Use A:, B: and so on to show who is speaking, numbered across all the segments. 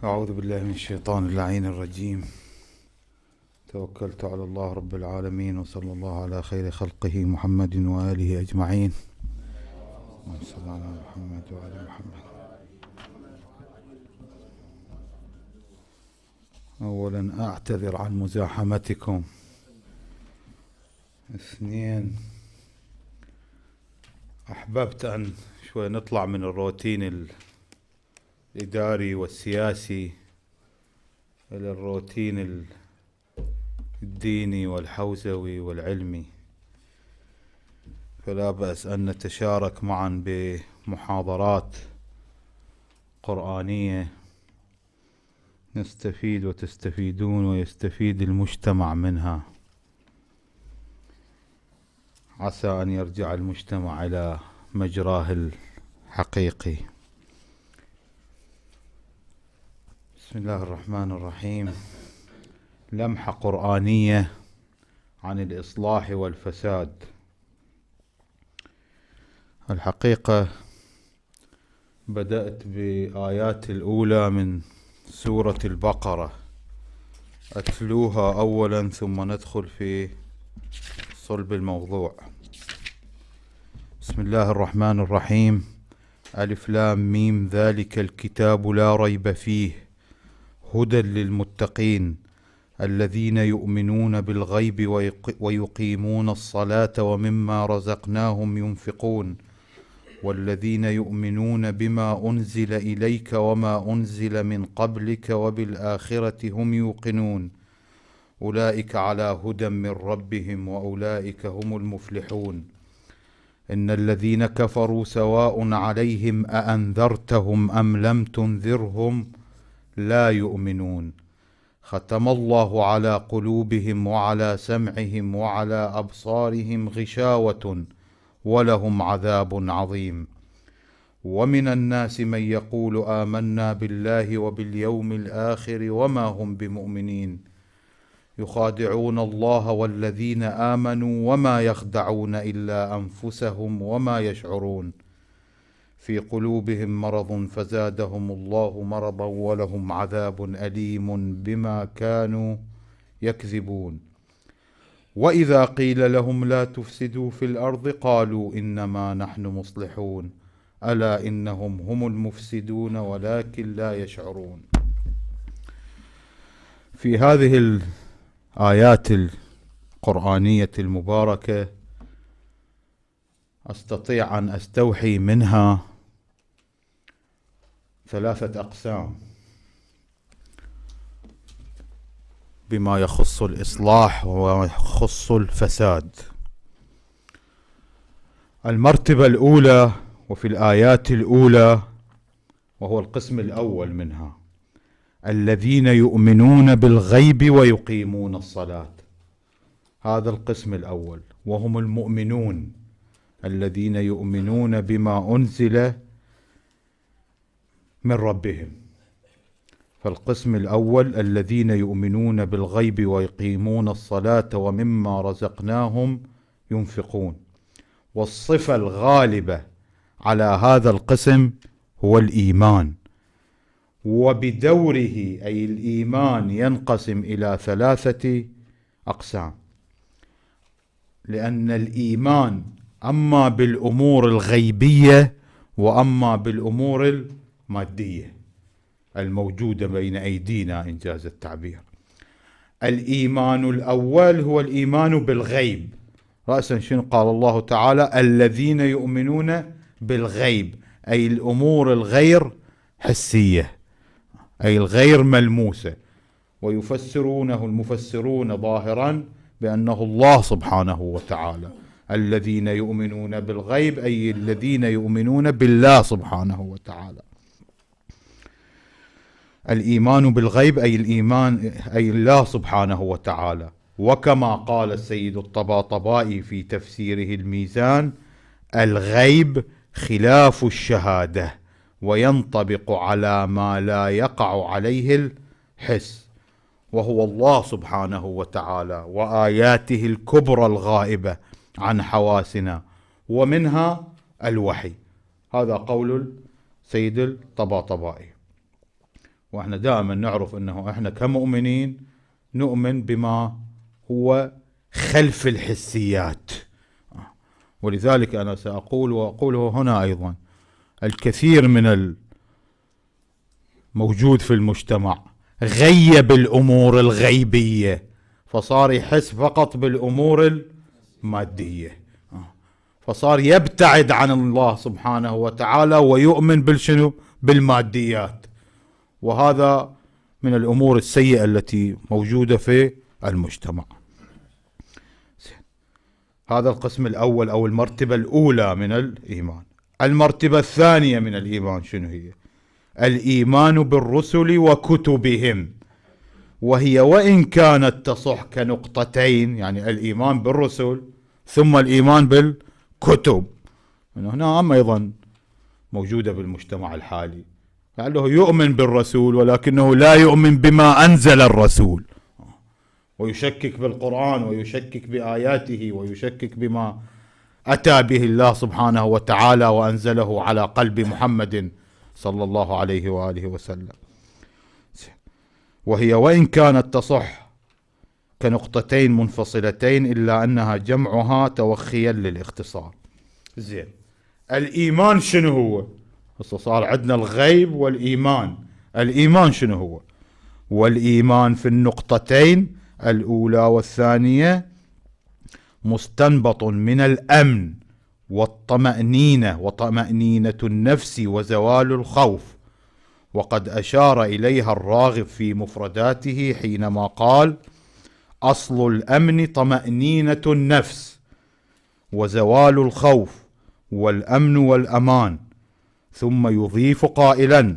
A: أعوذ بالله من الشيطان اللعين الرجيم. توكلت على الله رب العالمين، وصلى الله على خير خلقه محمد وآله أجمعين. اللهم صل على محمد وآل محمد. أولا أعتذر عن مزاحمتكم. اثنين، أحببت أن شوي نطلع من الروتين الإداري والسياسي إلى الروتين الديني والحوزوي والعلمي، فلا بأس أن نتشارك معا بمحاضرات قرآنية نستفيد وتستفيدون ويستفيد المجتمع منها، عسى أن يرجع المجتمع إلى مجراه الحقيقي. بسم الله الرحمن الرحيم. لمحة قرآنية عن الإصلاح والفساد. الحقيقة بدأت بآيات الأولى من سورة البقرة أتلوها أولا ثم ندخل في صلب الموضوع. بسم الله الرحمن الرحيم. ألف لام ميم ذلك الكتاب لا ريب فيه هدى للمتقين الذين يؤمنون بالغيب ويقيمون الصلاة ومما رزقناهم ينفقون والذين يؤمنون بما أنزل إليك وما أنزل من قبلك وبالآخرة هم يوقنون أولئك على هدى من ربهم وأولئك هم المفلحون. إن الذين كفروا سواء عليهم أأنذرتهم أم لم تنذرهم لا يؤمنون ختم الله على قلوبهم وعلى سمعهم وعلى أبصارهم غشاوة ولهم عذاب عظيم. ومن الناس من يقول آمنا بالله وباليوم الآخر وما هم بمؤمنين يخادعون الله والذين آمنوا وما يخدعون إلا أنفسهم وما يشعرون في قلوبهم مرض فزادهم الله مرضا ولهم عذاب أليم بما كانوا يكذبون. وإذا قيل لهم لا تفسدوا في الأرض قالوا إنما نحن مصلحون ألا إنهم هم المفسدون ولكن لا يشعرون. في هذه الآيات القرآنية المباركة أستطيع أن أستوحي منها ثلاثة أقسام بما يخص الإصلاح ويخص الفساد. المرتبة الأولى وفي الآيات الأولى وهو القسم الأول منها الذين يؤمنون بالغيب ويقيمون الصلاة. هذا القسم الأول وهم المؤمنون الذين يؤمنون بما أنزل من ربهم. فالقسم الأول الذين يؤمنون بالغيب ويقيمون الصلاة ومما رزقناهم ينفقون. والصفة الغالبة على هذا القسم هو الإيمان، وبدوره أي الإيمان ينقسم إلى ثلاثة أقسام، لأن الإيمان أما بالأمور الغيبية وأما بالأمور المادية الموجودة بين أيدينا إنجاز التعبير. الإيمان الأول هو الإيمان بالغيب. رأسا شنو قال الله تعالى؟ الذين يؤمنون بالغيب، أي الأمور الغير حسية أي الغير ملموسة، ويفسرونه المفسرون ظاهرا بأنه الله سبحانه وتعالى. الذين يؤمنون بالغيب أي الذين يؤمنون بالله سبحانه وتعالى. الإيمان بالغيب أي الإيمان أي الله سبحانه وتعالى. وكما قال السيد الطباطبائي في تفسيره الميزان: الغيب خلاف الشهادة وينطبق على ما لا يقع عليه الحس، وهو الله سبحانه وتعالى وآياته الكبرى الغائبة عن حواسنا ومنها الوحي. هذا قول سيد الطباطبائي. وإحنا دائما نعرف أنه إحنا كمؤمنين نؤمن بما هو خلف الحسيات. ولذلك أنا سأقول وأقوله هنا أيضا، الكثير من الموجود في المجتمع غيب الأمور الغيبية، فصار يحس فقط بالأمور المادية، فصار يبتعد عن الله سبحانه وتعالى ويؤمن بالشنو؟ بالماديات. وهذا من الأمور السيئة التي موجودة في المجتمع. هذا القسم الأول أو المرتبة الأولى من الإيمان. المرتبة الثانية من الإيمان شنو هي؟ الإيمان بالرسل وكتبهم، وهي وإن كانت تصح كنقطتين، يعني الإيمان بالرسل ثم الإيمان بالكتب. من هنا أيضا موجودة بالمجتمع الحالي، لعله يؤمن بالرسول ولكنه لا يؤمن بما أنزل الرسول، ويشكك بالقرآن ويشكك بآياته ويشكك بما أتى به الله سبحانه وتعالى وأنزله على قلب محمد صلى الله عليه وآله وسلم. وهي وإن كانت تصح كنقطتين منفصلتين إلا أنها جمعها توخيا للاختصار. زين، الإيمان شنو هو؟ صار عندنا الغيب والإيمان. الإيمان شنو هو؟ والإيمان في النقطتين الأولى والثانية مستنبط من الأمن والطمأنينة وطمأنينة النفس وزوال الخوف، وقد أشار إليها الراغب في مفرداته حينما قال: أصل الأمن طمأنينة النفس وزوال الخوف والأمن والأمان. ثم يضيف قائلا: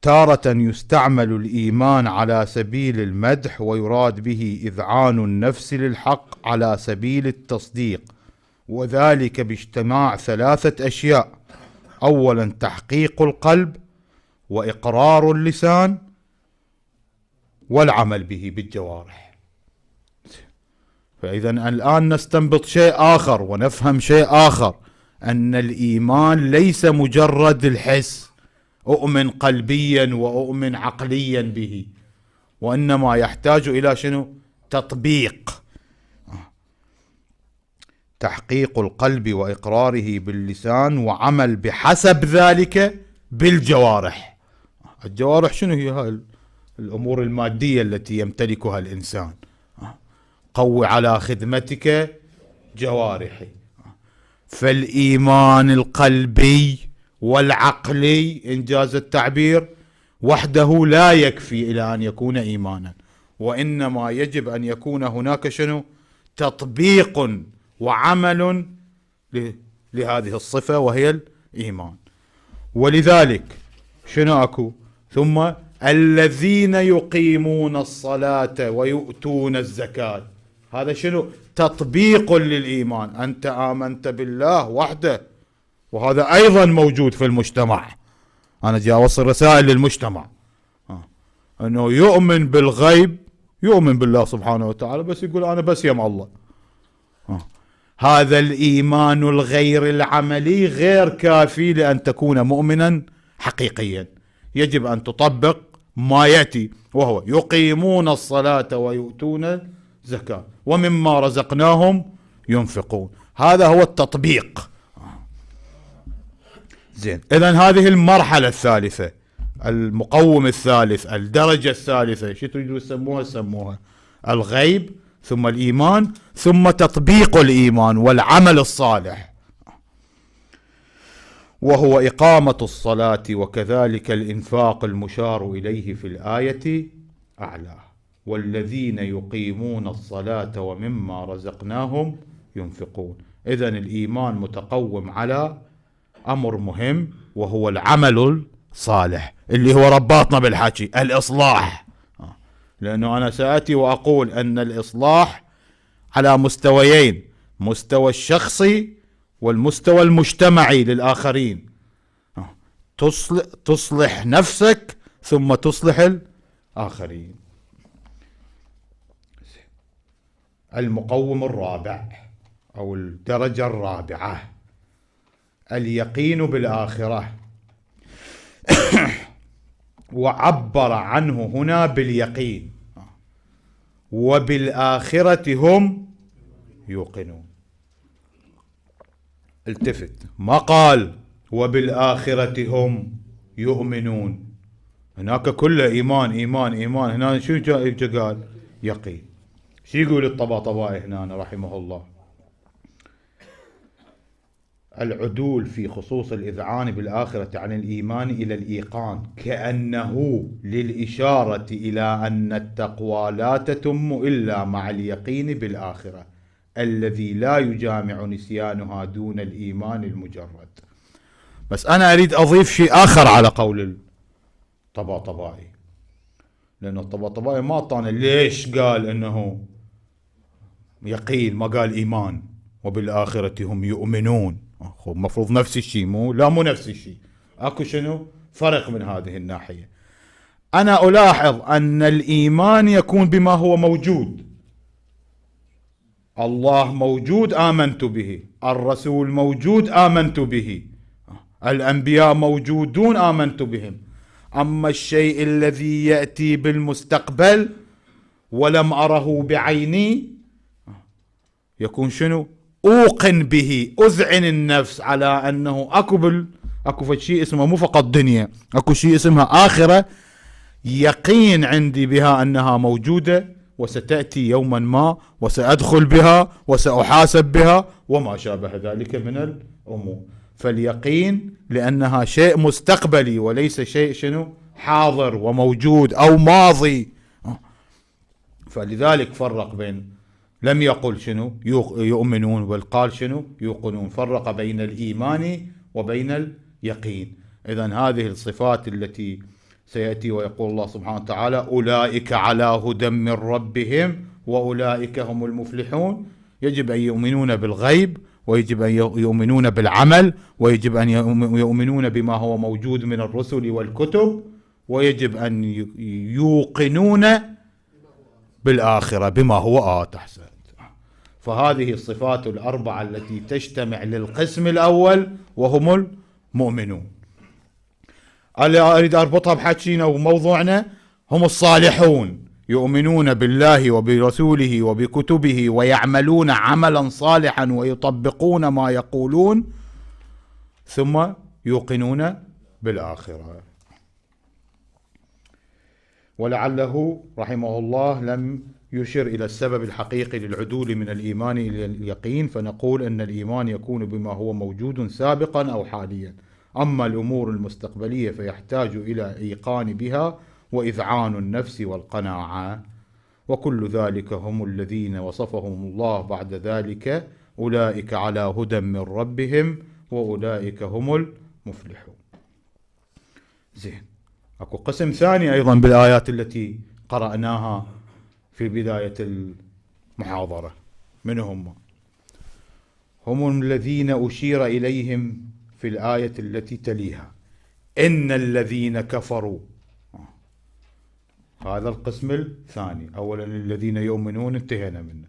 A: تارة يستعمل الإيمان على سبيل المدح ويراد به إذعان النفس للحق على سبيل التصديق، وذلك باجتماع ثلاثة أشياء: أولا تحقيق القلب، وإقرار اللسان، والعمل به بالجوارح. فإذا الآن نستنبط شيء آخر ونفهم شيء آخر، أن الإيمان ليس مجرد الحس، أؤمن قلبيا وأؤمن عقليا به، وإنما يحتاج إلى شنو؟ تطبيق، تحقيق القلب وإقراره باللسان وعمل بحسب ذلك بالجوارح. الجوارح شنو هي؟ هاي الأمور المادية التي يمتلكها الإنسان. قوي على خدمتك جوارحي. فالإيمان القلبي والعقلي إنجاز التعبير وحده لا يكفي إلى أن يكون إيمانا، وإنما يجب أن يكون هناك شنو؟ تطبيق وعمل لهذه الصفة وهي الإيمان. ولذلك شنو أكو؟ ثم الذين يقيمون الصلاة ويؤتون الزكاة، هذا شنو؟ تطبيق للإيمان. أنت آمنت بالله وحده، وهذا أيضا موجود في المجتمع. أنا جاي أوصل رسائل للمجتمع أنه يؤمن بالغيب، يؤمن بالله سبحانه وتعالى، بس يقول أنا بس يم الله. هذا الإيمان الغير العملي غير كافي لأن تكون مؤمنا حقيقيا. يجب أن تطبق ما يأتي، وهو يقيمون الصلاة ويؤتون الزكاة ومما رزقناهم ينفقون. هذا هو التطبيق. زين، إذن هذه المرحلة الثالثة، المقوم الثالث، الدرجة الثالثة، شو تريدوا تسموها؟ سموها الغيب، ثم الإيمان، ثم تطبيق الإيمان والعمل الصالح، وهو إقامة الصلاة وكذلك الإنفاق المشار إليه في الآية أعلى: والذين يقيمون الصلاة ومما رزقناهم ينفقون. إذن الإيمان متقوم على أمر مهم، وهو العمل الصالح اللي هو رباطنا بالحكي الإصلاح. لأنه أنا سأتي وأقول أن الإصلاح على مستويين: مستوى الشخصي والمستوى المجتمعي للآخرين. تصلح نفسك ثم تصلح الآخرين. المقوم الرابع أو الدرجة الرابعة: اليقين بالآخرة. وعبر عنه هنا باليقين. وبالآخرة هم يوقنون. التفت، ما قال وبالآخرة هم يؤمنون، هناك كله إيمان إيمان إيمان، هنا شو قال؟ يقين. شو يقول الطباطبائي هنا رحمه الله؟ العدول في خصوص الإذعان بالآخرة عن الإيمان إلى الإيقان كأنه للإشارة إلى أن التقوى لا تتم إلا مع اليقين بالآخرة الذي لا يجامع نسيانها دون الإيمان المجرد. بس أنا أريد أضيف شيء آخر على قول الطباطبائي، لأن الطباطبائي ما أعطانا ليش قال أنه يقين ما قال إيمان وبالآخرة هم يؤمنون. مفروض نفس الشيء، مو نفس الشيء، اكو شنو فرق من هذه الناحية. انا الاحظ ان الايمان يكون بما هو موجود، الله موجود آمنت به، الرسول موجود آمنت به، الأنبياء موجودون آمنت بهم. أما الشيء الذي يأتي بالمستقبل ولم أره بعيني يكون شنو؟ أوقن به، أذعن النفس على أنه أكو شيء اسمه مو فقط دنيا، أكو شيء اسمها آخرة، يقين عندي بها أنها موجودة وستأتي يوما ما وسأدخل بها وسأحاسب بها وما شابه ذلك من الأمور. فاليقين لأنها شيء مستقبلي وليس شيء شنو حاضر وموجود أو ماضي، فلذلك فرق بين، لم يقل شنو يؤمنون بل قال شنو يوقنون، فرق بين الإيمان وبين اليقين. إذن هذه الصفات التي سيأتي ويقول الله سبحانه وتعالى أولئك على هدى من ربهم وأولئك هم المفلحون، يجب أن يؤمنون بالغيب، ويجب أن يؤمنون بالعمل، ويجب أن يؤمنون بما هو موجود من الرسل والكتب، ويجب أن يوقنون بالآخرة بما هو أحسن. فهذه الصفات الأربعة التي تجتمع للقسم الأول وهم المؤمنون. أريد أربطها بحكينا وموضوعنا، هم الصالحون يؤمنون بالله وبرسوله وبكتبه ويعملون عملا صالحا ويطبقون ما يقولون ثم يوقنون بالآخرة. ولعله رحمه الله لم يشر إلى السبب الحقيقي للعدول من الإيمان إلى اليقين، فنقول أن الإيمان يكون بما هو موجود سابقا أو حاليا، أما الأمور المستقبلية فيحتاج إلى إيقان بها وإذعان النفس والقناعة، وكل ذلك هم الذين وصفهم الله بعد ذلك أولئك على هدى من ربهم وأولئك هم المفلحون. زين، أكو قسم ثاني أيضا بالآيات التي قرأناها في بداية المحاضرة، من هم الذين أشير إليهم في الآية التي تليها، إن الذين كفروا. هذا القسم الثاني. أولا الذين يؤمنون انتهينا منه،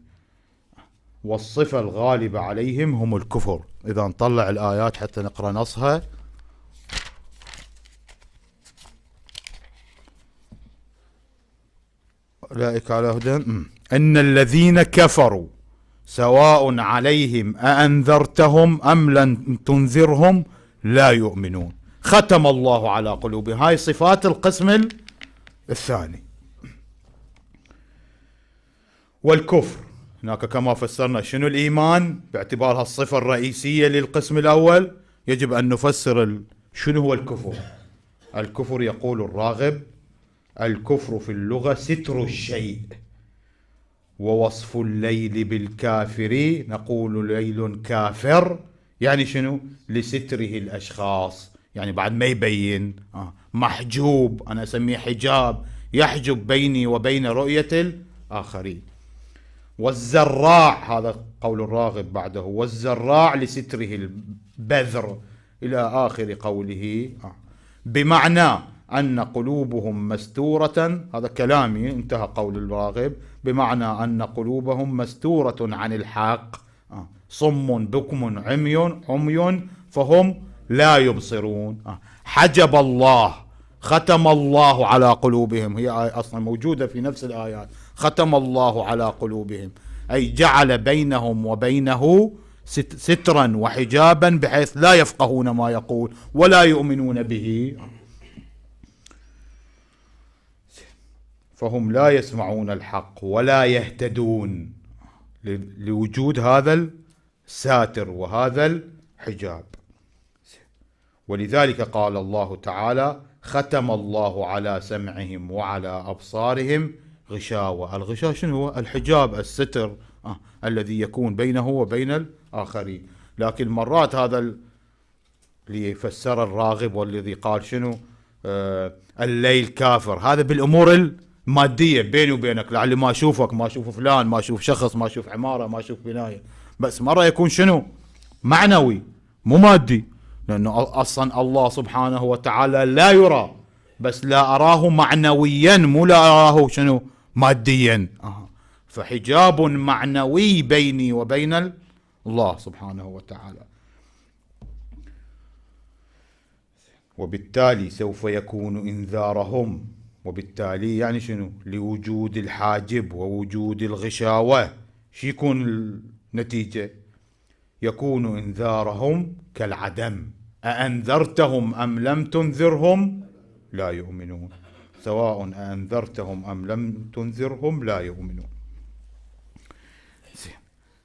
A: والصفة الغالبة عليهم هم الكفر. إذا نطلع الآيات حتى نقرأ نصها. أولئك على هدى إن الذين كفروا سواء عليهم أأنذرتهم أم لم تنذرهم لا يؤمنون، ختم الله على قلوبهم. هاي صفات القسم الثاني. والكفر هناك كما فسرنا شنو الإيمان باعتبارها الصفة الرئيسية للقسم الأول، يجب أن نفسر شنو هو الكفر. الكفر يقول الراغب الكفر في اللغة ستر الشيء، ووصف الليل بالكافر نقول ليل كافر، يعني شنو؟ لستره الأشخاص، يعني بعد ما يبين، محجوب، أنا أسميه حجاب يحجب بيني وبين رؤية الآخرين. والزراع، هذا قول الراغب بعده، والزراع لستره البذر إلى آخر قوله، بمعنى أن قلوبهم مستورة، هذا كلامي انتهى قول الراغب، بمعنى أن قلوبهم مستورة عن الحق، صم بكم عمي فهم لا يبصرون. حجب الله ختم الله على قلوبهم، هي أصلا موجودة في نفس الآيات. ختم الله على قلوبهم أي جعل بينهم وبينه سترا وحجابا بحيث لا يفقهون ما يقول ولا يؤمنون به، فهم لا يسمعون الحق ولا يهتدون لوجود هذا الساتر وهذا الحجاب. ولذلك قال الله تعالى: ختم الله على سمعهم وعلى أبصارهم غشاوة. الغشاء شنو هو؟ الحجاب، الستر الذي يكون بينه وبين الآخرين. لكن مرات هذا اللي فسر الراغب والذي قال شنو الليل كافر، هذا بالأمور المادية بيني وبينك، لعلي ما أشوفك، ما أشوف فلان، ما أشوف شخص، ما أشوف عمارة، ما أشوف بناية. بس مرة يكون شنو معنوي مو مادي، لأنه أصلا الله سبحانه وتعالى لا يرى، بس لا أراه معنويا مو لا أراه شنو ماديا. فحجاب معنوي بيني وبين الله سبحانه وتعالى. وبالتالي سوف يكون إنذارهم، وبالتالي يعني شنو؟ لوجود الحاجب ووجود الغشاوة، شو يكون النتيجة؟ يكون إنذارهم كالعدم، أأنذرتهم أم لم تنذرهم لا يؤمنون، سواء أأنذرتهم أم لم تنذرهم لا يؤمنون.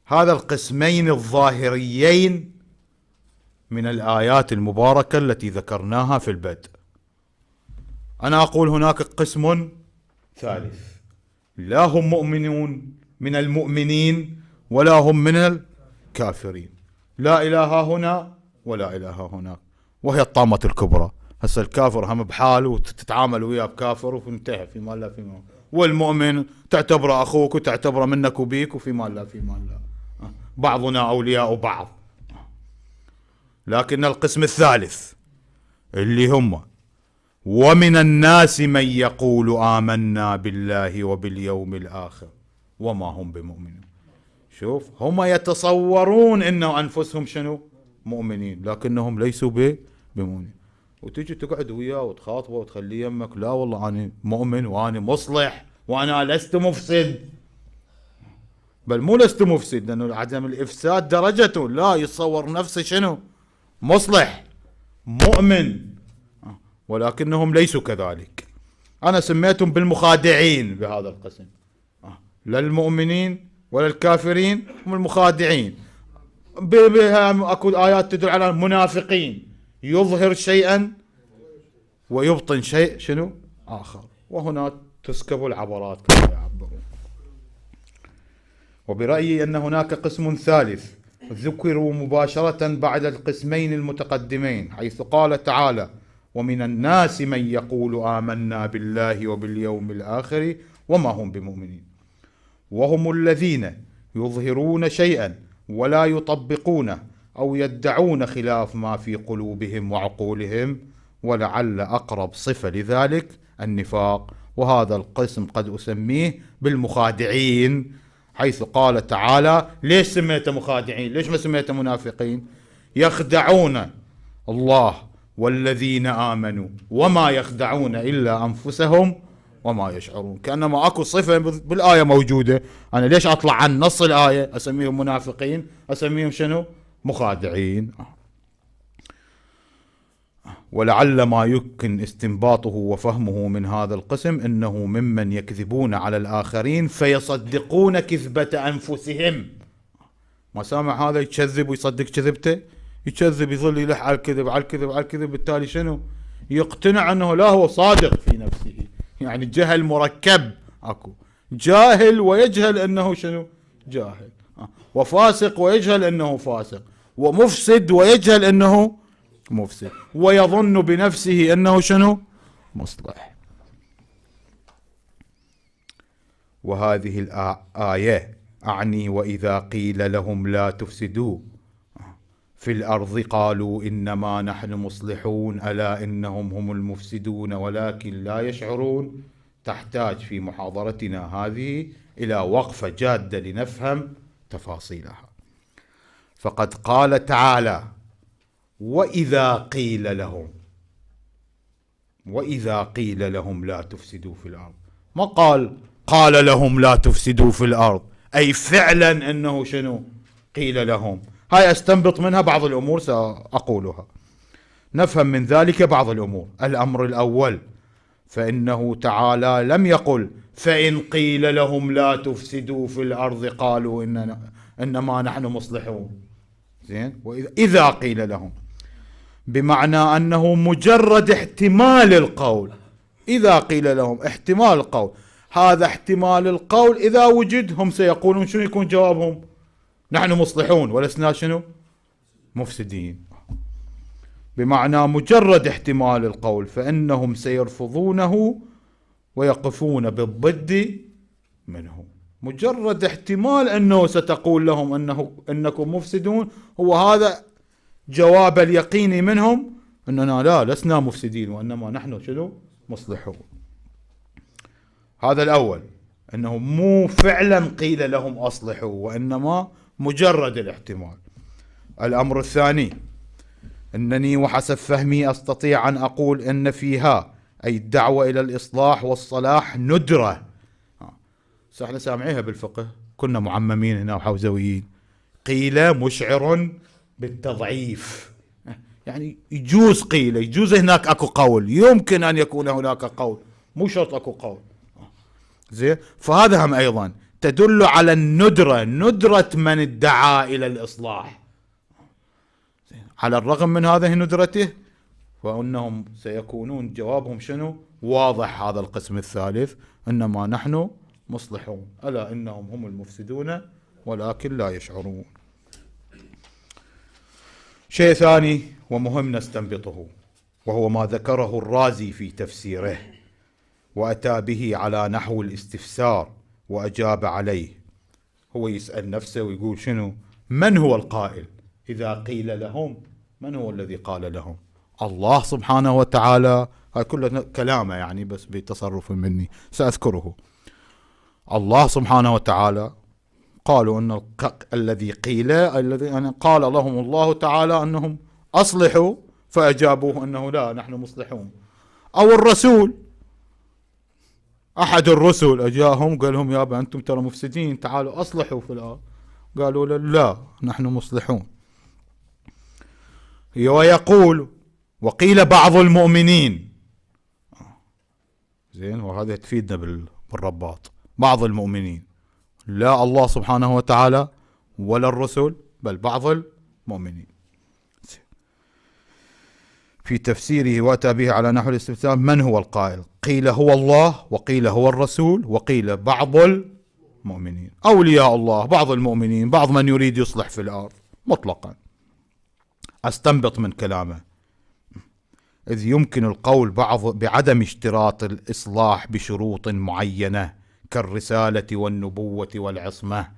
A: هذا القسمين الظاهريين من الآيات المباركة التي ذكرناها في البدء. أنا أقول هناك قسم ثالث، لا هم مؤمنون من المؤمنين ولا هم من الكافرين، لا إله هنا ولا إله هناك، وهي الطامة الكبرى. هسه الكافر هم بحاله وتتعامل وياه بكافر وانتهى، في مال لا في مال. والمؤمن تعتبره أخوك وتعتبره منك وبيك، وفي مال لا في مال لا، بعضنا أولياء بعض. لكن القسم الثالث اللي هم ومن الناس من يقول آمنا بالله وباليوم الآخر وما هم بمؤمنين. شوف، هم يتصورون إنه أنفسهم شنو مؤمنين، لكنهم ليسوا بمؤمنين. وتجي تقعد وياه وتخاطبه وتخليه يمك، لا والله أنا مؤمن وأنا مصلح وأنا لست مفسد. بل مو لست مفسد، لأنه عدم الإفساد درجته، لا يتصور نفسه شنو مصلح مؤمن، ولكنهم ليسوا كذلك. أنا سميتهم بالمخادعين بهذا القسم، لا المؤمنين ولا الكافرين، هم المخادعين. أكو آيات تدل على المنافقين، يظهر شيئا ويبطن شيء شنو آخر، وهنا تسكب العبرات كما يعبرون. وبرأيي أن هناك قسم ثالث ذكروا مباشرة بعد القسمين المتقدمين، حيث قال تعالى: ومن الناس من يقول آمنا بالله وباليوم الآخر وما هم بمؤمنين، وهم الذين يظهرون شيئا ولا يطبقونه أو يدعون خلاف ما في قلوبهم وعقولهم، ولعل أقرب صفة لذلك النفاق. وهذا القسم قد أسميه بالمخادعين، حيث قال تعالى: ليش سميته مخادعين؟ ليش ما سميته منافقين؟ يخدعون الله والذين آمنوا وما يخدعون إلا أنفسهم وما يشعرون. كأنما أكو صفة بالآية موجودة، أنا ليش أطلع عن نص الآية أسميهم منافقين، أسميهم شنو مخادعين. ولعل ما يمكن استنباطه وفهمه من هذا القسم أنه ممن يكذبون على الآخرين فيصدقون كذبة أنفسهم. ما سامع هذا يكذب ويصدق كذبته، يكذب يظل يلح على الكذب على الكذب على الكذب، بالتالي شنو يقتنع أنه لا هو صادق في نفسه. يعني جهل مركب، أكو جاهل ويجهل أنه شنو جاهل، وفاسق ويجهل أنه فاسق، ومفسد ويجهل أنه مفسد، ويظن بنفسه أنه شنو مصلح. وهذه الآية أعني وإذا قيل لهم لا تفسدوا في الأرض قالوا إنما نحن مصلحون ألا إنهم هم المفسدون ولكن لا يشعرون، تحتاج في محاضرتنا هذه إلى وقفة جادة لنفهم تفاصيلها. فقد قال تعالى: وإذا قيل لهم، وإذا قيل لهم لا تفسدوا في الأرض، ما قال لهم لا تفسدوا في الأرض، أي فعلا أنه شنو قيل لهم. هاي أستنبط منها بعض الأمور سأقولها. نفهم من ذلك بعض الأمور. الأمر الأول، فإنه تعالى لم يقل فإن قيل لهم لا تفسدوا في الأرض قالوا إنما نحن مصلحون. زين، وإذا قيل لهم بمعنى أنه مجرد احتمال القول. إذا قيل لهم احتمال القول، هذا احتمال القول إذا وجد هم سيقولون شنو يكون جوابهم؟ نحن مصلحون ولسنا شنو مفسدين. بمعنى مجرد احتمال القول فإنهم سيرفضونه ويقفون بالضد منه. مجرد احتمال أنه ستقول لهم أنكم مفسدون، هو هذا جواب اليقيني منهم أننا لا لسنا مفسدين وإنما نحن شنو مصلحون. هذا الأول، أنه مو فعلا قيل لهم أصلحوا وإنما مجرد الاحتمال. الأمر الثاني، أنني وحسب فهمي أستطيع أن أقول أن فيها أي الدعوة إلى الإصلاح والصلاح ندرة. احنا سامعيها بالفقه، كنا معممين هنا وحوزويين. قيل مشعر بالتضعيف، يعني يجوز قيل، يجوز هناك أكو قول، يمكن أن يكون هناك قول، مو شرط أكو قول. زين، فهذا هم أيضا تدل على الندرة، ندرة من ادعى إلى الإصلاح. على الرغم من هذه ندرته فإنهم سيكونون جوابهم شنو واضح. هذا القسم الثالث، إنما نحن مصلحون، ألا إنهم هم المفسدون ولكن لا يشعرون. شيء ثاني ومهم نستنبطه، وهو ما ذكره الرازي في تفسيره وأتى به على نحو الاستفسار وأجاب عليه. هو يسأل نفسه ويقول شنو؟ من هو القائل؟ إذا قيل لهم، من هو الذي قال لهم؟ الله سبحانه وتعالى. هاي كله كلامه يعني بس بتصرف مني سأذكره. الله سبحانه وتعالى قالوا أن الذي قيل، الذي يعني قال لهم الله تعالى أنهم أصلحوا فأجابوه أنه لا نحن مصلحون. أو الرسول، أحد الرسل أجاهم قال لهم يابا أنتم ترى مفسدين، تعالوا أصلحوا في الأرض. قالوا لا نحن مصلحون. ويقول وقيل بعض المؤمنين. زين، وهذا تفيدنا بالرباط. بعض المؤمنين، لا الله سبحانه وتعالى ولا الرسل، بل بعض المؤمنين. في تفسيره وأتى به على نحو الاستفسار من هو القائل؟ قيل هو الله، وقيل هو الرسول، وقيل بعض المؤمنين. أولياء الله، بعض المؤمنين، بعض من يريد يصلح في الأرض مطلقا. أستنبط من كلامه إذ يمكن القول بعدم اشتراط الإصلاح بشروط معينة كالرسالة والنبوة والعصمة،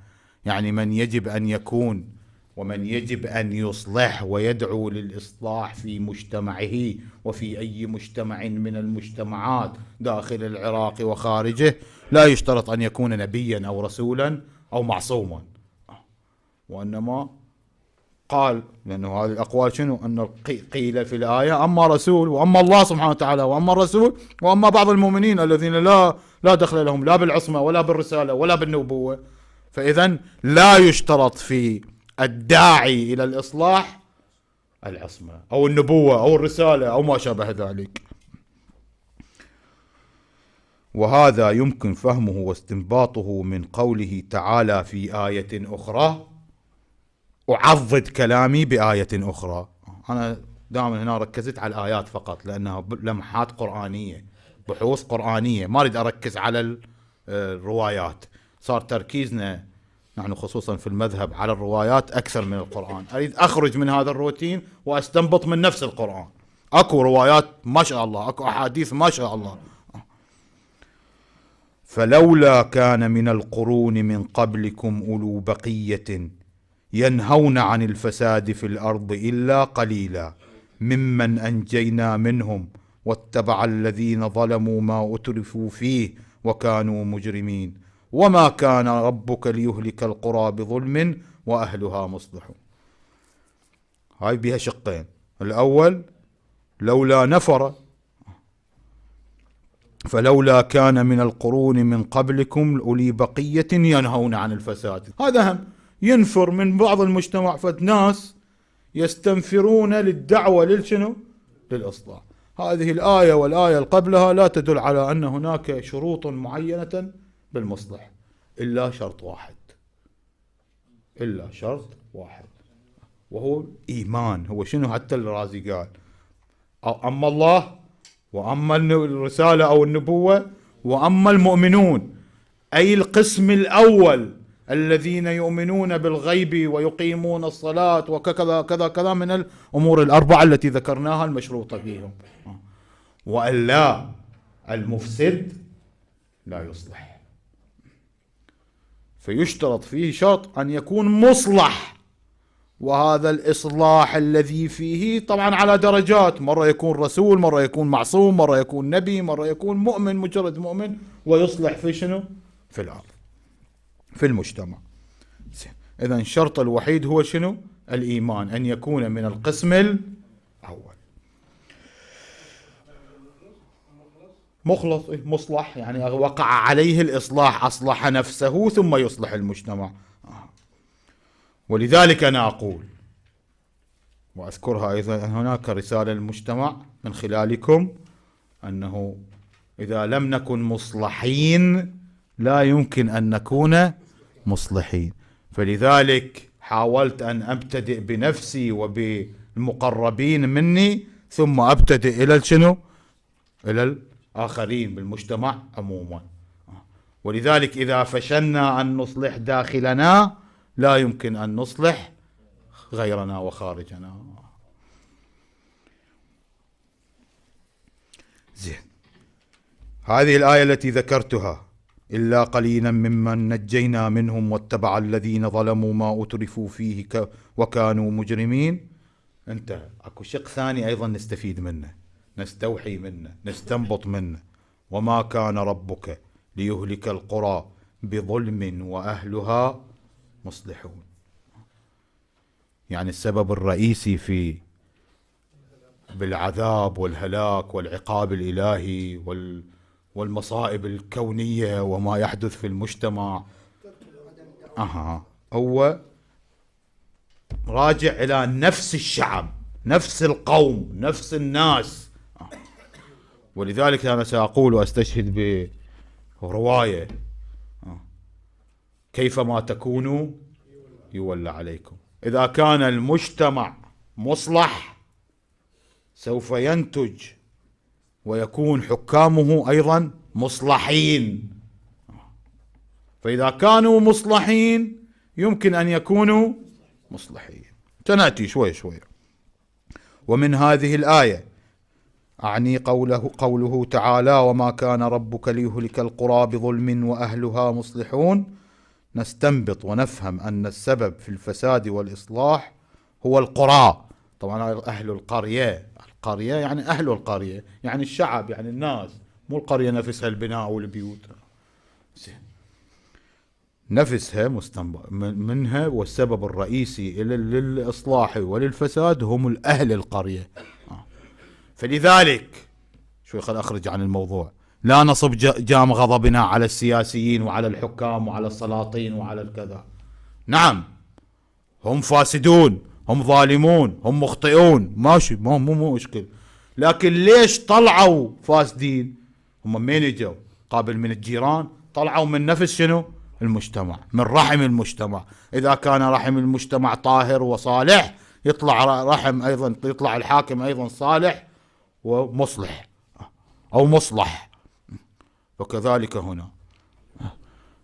A: يعني من يجب أن يكون ومن يجب أن يصلح ويدعو للإصلاح في مجتمعه وفي أي مجتمع من المجتمعات داخل العراق وخارجه، لا يشترط أن يكون نبيا أو رسولا أو معصوما، وإنما قال، لأنه هذه الأقوال شنو؟ أن قيل في الآية أما رسول وأما الله سبحانه وتعالى وأما الرسول وأما بعض المؤمنين الذين لا دخل لهم لا بالعصمة ولا بالرسالة ولا بالنبوة. فإذن لا يشترط في الداعي إلى الإصلاح العصمة أو النبوة أو الرسالة أو ما شابه ذلك. وهذا يمكن فهمه واستنباطه من قوله تعالى في آية أخرى. أعضد كلامي بآية أخرى. أنا دائما هنا ركزت على الآيات فقط لأنها لمحات قرآنية، بحوث قرآنية، ما أريد أركز على الروايات. صار تركيزنا نحن خصوصا في المذهب على الروايات أكثر من القرآن. أريد أخرج من هذا الروتين وأستنبط من نفس القرآن. أكو روايات ما شاء الله، أكو أحاديث ما شاء الله. فلولا كان من القرون من قبلكم أولو بقية ينهون عن الفساد في الأرض إلا قليلا ممن أنجينا منهم واتبع الذين ظلموا ما أترفوا فيه وكانوا مجرمين وما كان ربك ليهلك القرى بظلم وأهلها مصلحون. هاي بها شقين. الأول لولا نفر فلولا كان من القرون من قبلكم أولي بقية ينهون عن الفساد. هذا هم ينفر من بعض المجتمع فالناس يستنفرون للدعوة للشنو؟ للإصلاح. هذه الآية والآية اللي قبلها لا تدل على أن هناك شروط معينة بالمصلح إلا شرط واحد، إلا شرط واحد، وهو إيمان. هو شنو؟ حتى الرازي قال أما الله وأما الرسالة أو النبوة وأما المؤمنون، أي القسم الأول الذين يؤمنون بالغيب ويقيمون الصلاة وكذا كذا كذا من الأمور الأربعة التي ذكرناها المشروطة فيهم. وألا المفسد لا يصلح، فيشترط فيه شرط أن يكون مصلح. وهذا الإصلاح الذي فيه طبعا على درجات، مرة يكون رسول، مرة يكون معصوم، مرة يكون نبي، مرة يكون مؤمن، مجرد مؤمن، ويصلح في شنو؟ في الأرض، في المجتمع. إذن الشرط الوحيد هو شنو؟ الإيمان، أن يكون من القسم الأول. مخلص، مصلح، يعني وقع عليه الإصلاح، أصلح نفسه ثم يصلح المجتمع. ولذلك أنا أقول وأذكرها أيضا، هناك رسالة للمجتمع من خلالكم، أنه إذا لم نكن مصلحين لا يمكن أن نكون مصلحين. فلذلك حاولت أن أبتدئ بنفسي وبالمقربين مني، ثم أبتدئ إلى شنو؟ إلى الآخرين بالمجتمع عموما. ولذلك إذا فشلنا أن نصلح داخلنا لا يمكن أن نصلح غيرنا وخارجنا. زين، هذه الآية التي ذكرتها، إلا قليلا ممن نجينا منهم واتبع الذين ظلموا ما أترفوا فيه وكانوا مجرمين، انتهى. اكو شق ثاني أيضا نستفيد منه، نستوحي منه، نستنبط منه. وما كان ربك ليهلك القرى بظلم وأهلها مصلحون. يعني السبب الرئيسي في بالعذاب والهلاك والعقاب الإلهي والمصائب الكونية وما يحدث في المجتمع هو راجع إلى نفس الشعب، نفس القوم، نفس الناس. ولذلك أنا سأقول وأستشهد برواية: كيفما تكونوا يولى عليكم. إذا كان المجتمع مصلح سوف ينتج ويكون حكامه أيضا مصلحين، فإذا كانوا مصلحين يمكن أن يكونوا مصلحين. سنأتي شوي شوي. ومن هذه الآية أعني قوله تعالى: وما كان ربك ليهلك القرى بظلم وأهلها مصلحون، نستنبط ونفهم أن السبب في الفساد والإصلاح هو القرى. طبعا أهل القرية، القرية يعني أهل القرية، يعني الشعب، يعني الناس، مو القرية نفسها البناء والبيوت، نفسها مستنبط منها. والسبب الرئيسي للإصلاح وللفساد هم أهل القرية. فلذلك شوي خل أخرج عن الموضوع، لا نصب جام غضبنا على السياسيين وعلى الحكام وعلى السلاطين وعلى الكذا. نعم هم فاسدون، هم ظالمون، هم مخطئون، ماشي، مو مشكل. لكن ليش طلعوا فاسدين؟ هم منين اجوا؟ قابل من الجيران؟ طلعوا من نفس شنو؟ المجتمع، من رحم المجتمع. إذا كان رحم المجتمع طاهر وصالح يطلع رحم أيضا، يطلع الحاكم أيضا صالح ومصلح أو مصلح. وكذلك هنا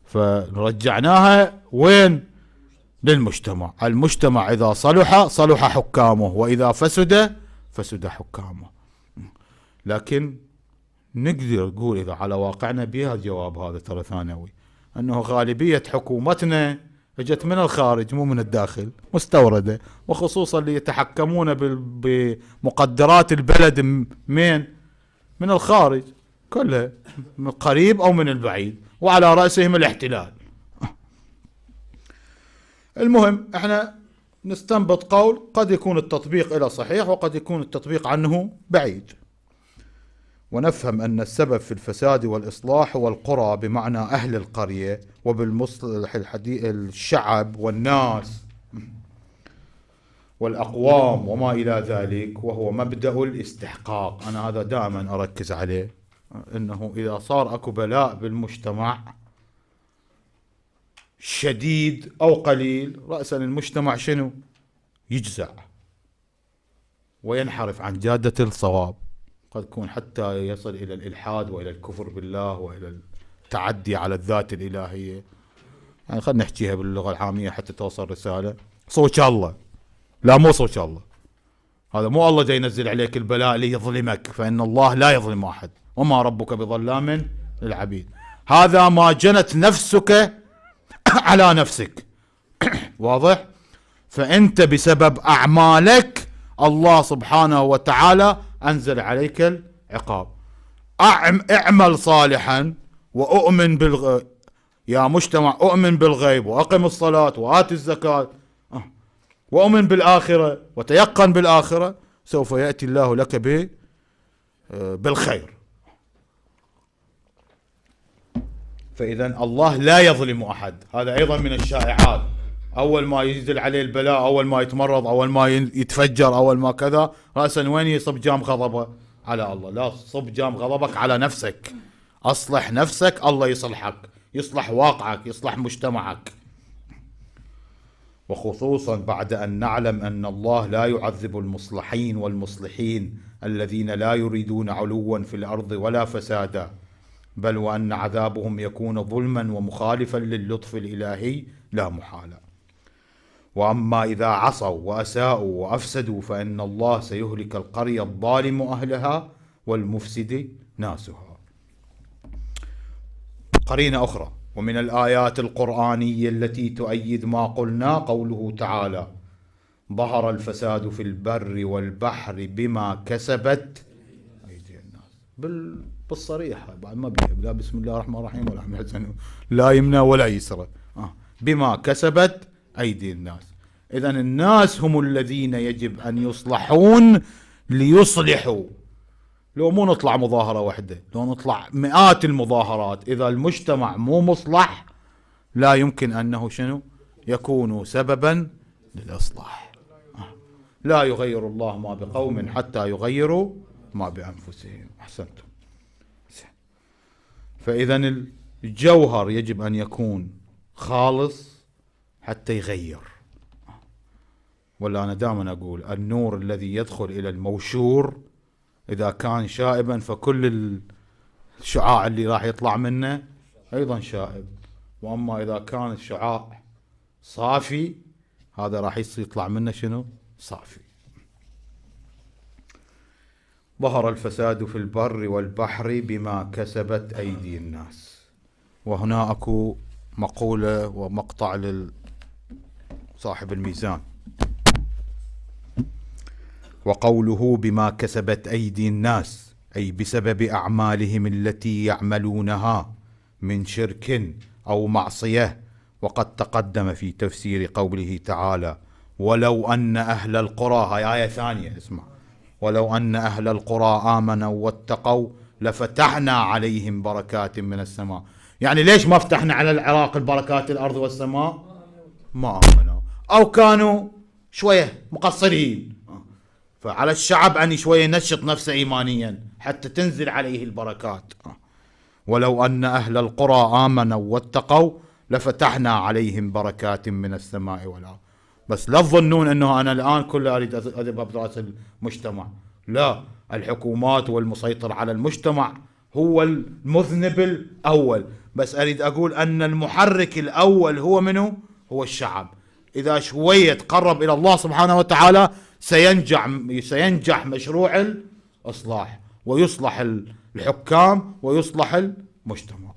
A: فرجعناها وين؟ للمجتمع. المجتمع إذا صلح صلح حكامه، وإذا فسد حكامه. لكن نقدر نقول إذا على واقعنا بها الجواب هذا ترى ثانوي، أنه غالبية حكومتنا اجت من الخارج مو من الداخل، مستوردة، وخصوصا اللي يتحكمون بمقدرات البلد من الخارج كلها، من القريب أو من البعيد، وعلى رأسهم الاحتلال. المهم احنا نستنبط قول قد يكون التطبيق له صحيح وقد يكون التطبيق عنه بعيد. ونفهم أن السبب في الفساد والإصلاح هو القرى بمعنى أهل القرية، وبالمصطلح الحديث الشعب والناس والأقوام وما إلى ذلك، وهو مبدأ الاستحقاق. أنا هذا دائما أركز عليه، أنه إذا صار أكو بلاء بالمجتمع شديد أو قليل، رأسا المجتمع شنو؟ يجزع وينحرف عن جادة الصواب، قد يكون حتى يصل إلى الإلحاد وإلى الكفر بالله وإلى التعدي على الذات الإلهية. يعني خلينا نحكيها باللغة العامية حتى توصل رسالة. صوت الله، لا مو صوت الله، هذا مو الله جاي ينزل عليك البلاء ليظلمك، فإن الله لا يظلم أحد، وما ربك بظلام للعبيد. هذا ما جنت نفسك على نفسك. واضح؟ فأنت بسبب أعمالك الله سبحانه وتعالى أنزل عليك العقاب. اعمل صالحا وأؤمن يا مجتمع أؤمن بالغيب وأقم الصلاة وآت الزكاة وأؤمن بالآخرة وتيقن بالآخرة، سوف يأتي الله لك بالخير. فإذا الله لا يظلم أحد، هذا أيضا من الشائعات. أول ما ينزل عليه البلاء، أول ما يتمرض، أول ما يتفجر، أول ما كذا، رأسا وين يصب جام غضبه؟ على الله. لا، صب جام غضبك على نفسك، أصلح نفسك، الله يصلحك، يصلح واقعك، يصلح مجتمعك. وخصوصا بعد أن نعلم أن الله لا يعذب المصلحين والمصلحين الذين لا يريدون علوا في الأرض ولا فسادا، بل وأن عذابهم يكون ظلما ومخالفا للطف الإلهي لا محالة. وأما إذا عصوا وأساءوا وأفسدوا فإن الله سيهلك القرية الظالم أهلها والمفسد ناسها. قرينة أخرى ومن الآيات القرآنية التي تؤيد ما قلنا قوله تعالى: ظهر الفساد في البر والبحر بما كسبت أيدي الناس. بالصريحة، بعد ما لا بسم الله الرحمن الرحيم ولا لا يمنى ولا يسرى، بما كسبت أيدي الناس. إذن الناس هم الذين يجب أن يصلحون ليصلحوا. لو مو نطلع مظاهرة واحدة، لو نطلع مئات المظاهرات، إذا المجتمع مو مصلح لا يمكن أنه شنو يكون سببا للإصلاح. لا يغير الله ما بقوم حتى يغيروا ما بأنفسهم. أحسنتم. فإذا الجوهر يجب أن يكون خالص حتى يغير. ولا أنا دائما أقول النور الذي يدخل إلى الموشور إذا كان شائبا فكل الشعاع اللي راح يطلع منه أيضا شائب، وأما إذا كان الشعاع صافي هذا راح يطلع منه شنو؟ صافي. ظهر الفساد في البر والبحر بما كسبت أيدي الناس. وهنا أكو مقولة ومقطع لصاحب الميزان: وقوله بما كسبت أيدي الناس أي بسبب أعمالهم التي يعملونها من شرك أو معصية. وقد تقدم في تفسير قوله تعالى: ولو أن أهل القرى، هاي آية ثانية، اسمع: ولو أن أهل القرى آمنوا واتقوا لفتحنا عليهم بركات من السماء. يعني ليش ما فتحنا على العراق البركات الأرض والسماء؟ ما آمنوا أو كانوا شوية مقصرين. فعلى الشعب أن شوية ينشط نفسه إيمانيا حتى تنزل عليه البركات. ولو أن أهل القرى آمنوا واتقوا لفتحنا عليهم بركات من السماء والأرض. بس لا تظنون أنه أنا الآن كله أريد أذهب برأس المجتمع، لا، الحكومات والمسيطر على المجتمع هو المذنب الأول، بس أريد أقول أن المحرك الأول هو منه؟ هو الشعب. إذا شوية تقرب إلى الله سبحانه وتعالى سينجح مشروع الإصلاح، ويصلح الحكام ويصلح المجتمع.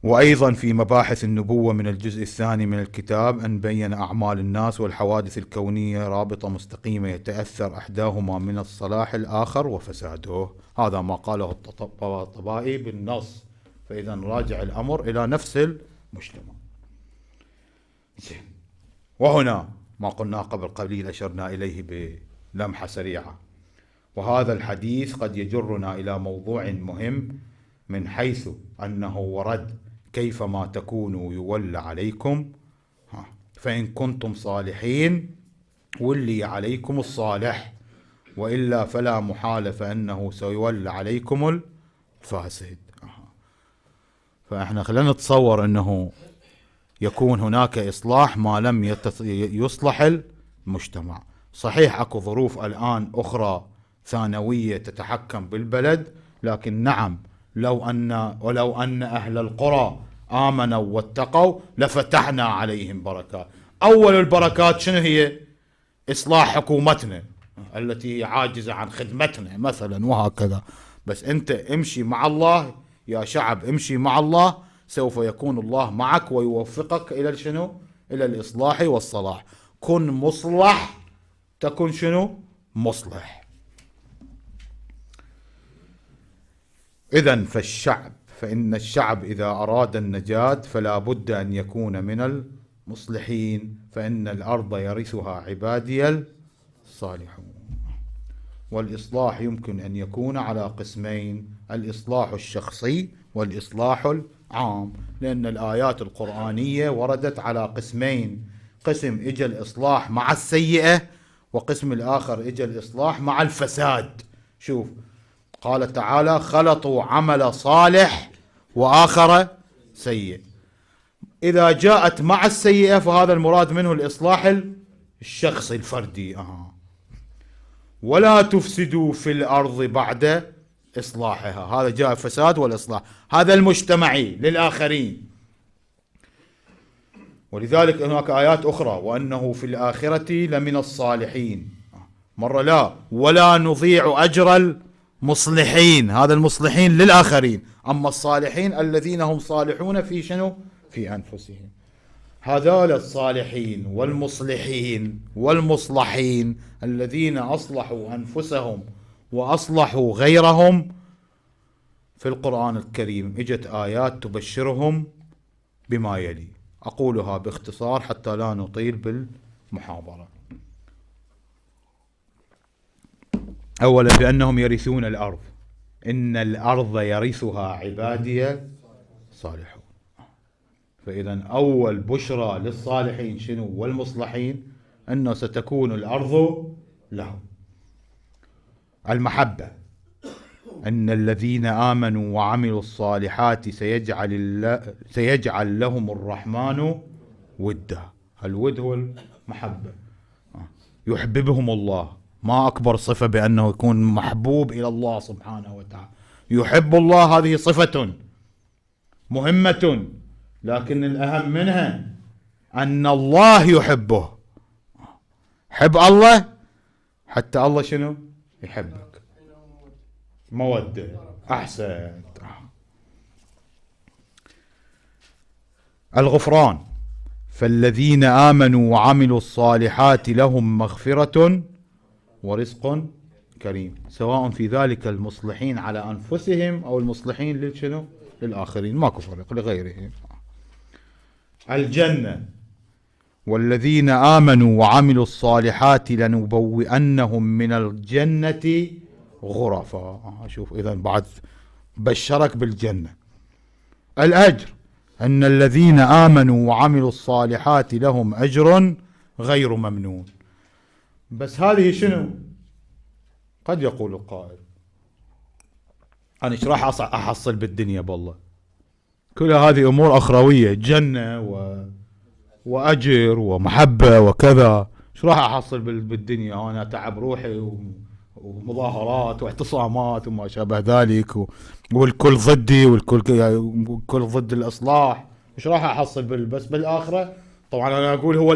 A: وأيضا في مباحث النبوة من الجزء الثاني من الكتاب أن بين أعمال الناس والحوادث الكونية رابطة مستقيمة يتأثر إحداهما من الصلاح الآخر وفساده. هذا ما قاله الطبائي بالنص. فإذا راجع الأمر إلى نفس المجتمع. وهنا ما قلنا قبل قليل أشرنا إليه بلمحة سريعة: وهذا الحديث قد يجرنا إلى موضوع مهم، من حيث أنه ورد كيفما تكونوا يولى عليكم، فإن كنتم صالحين ولي عليكم الصالح، وإلا فلا محالة فإنه سيولى عليكم الفاسد. فإحنا خلينا نتصور أنه يكون هناك إصلاح ما لم يصلح المجتمع. صحيح أكو ظروف الآن أخرى ثانوية تتحكم بالبلد، لكن نعم ولو أن أهل القرى آمنوا واتقوا لفتحنا عليهم بركات. أول البركات شنو هي؟ إصلاح حكومتنا التي هي عاجزة عن خدمتنا مثلا، وهكذا. بس أنت امشي مع الله يا شعب، امشي مع الله، سوف يكون الله معك ويوفقك إلى شنو؟ إلى الإصلاح والصلاح. كن مصلح تكن شنو؟ مصلح. إذن فإن الشعب إذا أراد النجاة فلا بد أن يكون من المصلحين، فإن الأرض يرثها عبادي الصالحون. والإصلاح يمكن أن يكون على قسمين: الإصلاح الشخصي والإصلاح العام، لأن الآيات القرآنية وردت على قسمين: قسم إجا الإصلاح مع السيئة، وقسم الآخر إجا الإصلاح مع الفساد. شوف قال تعالى: خلطوا عمل صالح وآخر سيء. إذا جاءت مع السيئة فهذا المراد منه الإصلاح الشخصي الفردي. ولا تفسدوا في الأرض بعد إصلاحها، هذا جاء الفساد والإصلاح، هذا المجتمعي للآخرين. ولذلك هناك آيات أخرى: وأنه في الآخرة لمن الصالحين. مرة لا: ولا نضيع أجر المصلحين، هذا المصلحين للآخرين، أما الصالحين الذين هم صالحون في شنو؟ في أنفسهم. هذول الصالحين والمصلحين والمصلحين الذين أصلحوا أنفسهم وأصلحوا غيرهم، في القرآن الكريم اجت آيات تبشرهم بما يلي، أقولها باختصار حتى لا نطيل بالمحاضرة. أولا بأنهم يرثون الأرض، إن الأرض يرثها عبادي الصالحون. فإذا أول بشرى للصالحين شنو؟ والمصلحين، أنه ستكون الأرض لهم. المحبة، أن الذين آمنوا وعملوا الصالحات سيجعل لهم الرحمن ودا. الود هو المحبة، يحببهم الله. ما أكبر صفة بأنه يكون محبوب إلى الله سبحانه وتعالى. يحب الله، هذه صفة مهمة، لكن الأهم منها أن الله يحبه. حب الله حتى الله شنو؟ يحبك. مودة. أحسن. الغفران، فالذين آمنوا وعملوا الصالحات لهم مغفرة ورزق كريم، سواء في ذلك المصلحين على أنفسهم أو المصلحين للشنو؟ للآخرين، ماكو فرق لغيرهم. الجنة، والذين آمنوا وعملوا الصالحات لنبوئنهم من الجنة غرفا. شوف إذا بعد بشرك بالجنة. الأجر، أن الذين آمنوا وعملوا الصالحات لهم أجر غير ممنون. بس هذه شنو؟ قد يقول القائل: أنا إيش راح أحصل بالدنيا بالله؟ كل هذه أمور أخروية، جنة وأجر ومحبة وكذا، إيش راح أحصل بالدنيا وأنا أتعب روحي ومظاهرات واعتصامات وما شابه ذلك، والكل ضدي والكل ضد الإصلاح، إيش راح أحصل بس بالآخرة؟ طبعا أنا أقول هو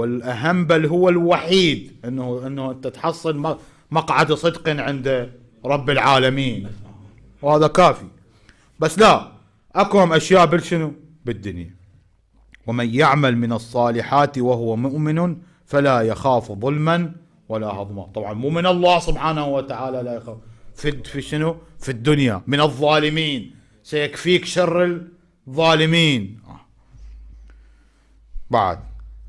A: الأهم، بل هو الوحيد، انه انت تحصل مقعد صدق عند رب العالمين، وهذا كافي. بس لا، اكو اشياء بالشنو؟ بالدنيا. ومن يعمل من الصالحات وهو مؤمن فلا يخاف ظلما ولا هضما. طبعا مو من الله سبحانه وتعالى لا يخاف، في شنو؟ في الدنيا من الظالمين، سيكفيك شر الظالمين. بعد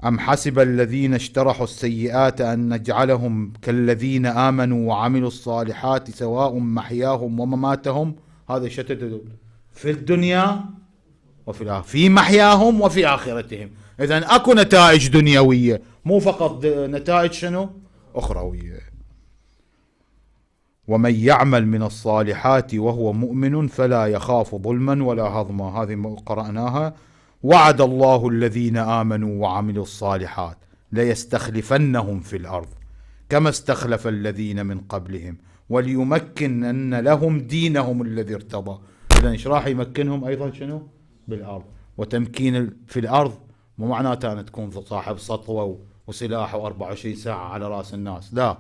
A: أم حسب الذين اشترحوا السيئات أن نجعلهم كالذين آمنوا وعملوا الصالحات سواء محياهم ومماتهم. هذا شتت في الدنيا وفي الآخرة، في محياهم وفي آخرتهم. إذن أكو نتائج دنيوية، مو فقط نتائج شنو أخروية. ومن يعمل من الصالحات وهو مؤمن فلا يخاف ظلما ولا هضما. هذه قرأناها. وعد الله الذين آمنوا وعملوا الصالحات ليستخلفنهم في الأرض كما استخلف الذين من قبلهم وليمكن أن لهم دينهم الذي ارتضى. إذن إيش راح يمكنهم أيضا شنو بالأرض. وتمكين في الأرض مو معناته أن تكون صاحب سطوة وسلاح و24 ساعة على رأس الناس، لا،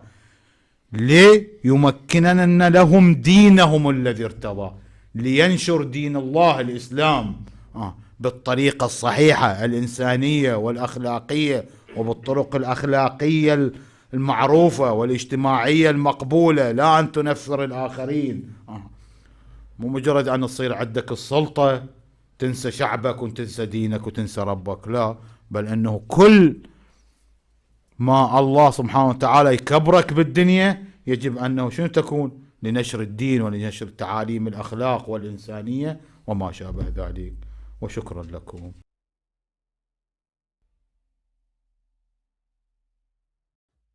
A: ليمكنن لهم دينهم الذي ارتضى، لينشر دين الله الإسلام بالطريقة الصحيحة الإنسانية والأخلاقية وبالطرق الأخلاقية المعروفة والاجتماعية المقبولة، لا أن تنفر الآخرين. مو مجرد أن تصير عندك السلطة تنسى شعبك وتنسى دينك وتنسى ربك، لا، بل أنه كل ما الله سبحانه وتعالى يكبرك بالدنيا يجب أنه شنو تكون لنشر الدين ولنشر تعاليم الأخلاق والإنسانية وما شابه ذلك. وشكرا لكم.